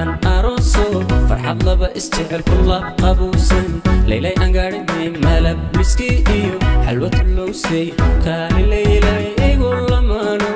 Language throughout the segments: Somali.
liban aroso farxad laba isjecel kula qabuusan leylay angaarnay malab miski iyo xalwad lowsay kaali leylay igu lamaano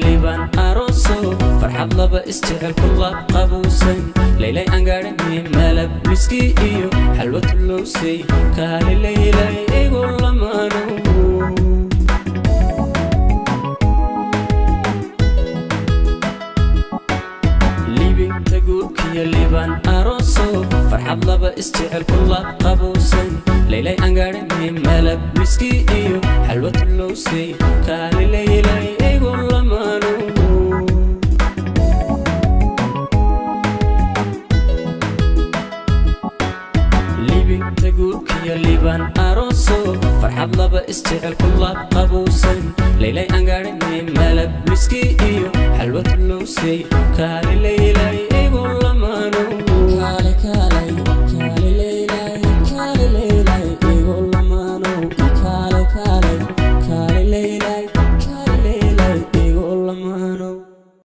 liban aroso farxad laba isjecel kula qabuusan leylay angaarnay malab miski iyo xalwad lowsay kaali leylay igu lamaano libinta guurkiyo liban aroso farxad laba isjecel kula qabuusan leylay angaarnay malab miski iyo xalwad lowsay kaali leylay igu lamaano libinta guurkiyo liban aroso farxad laba isjecel kula qabuusan leylay angaarnay malab miski iyo xalwad lowsay kaali leylay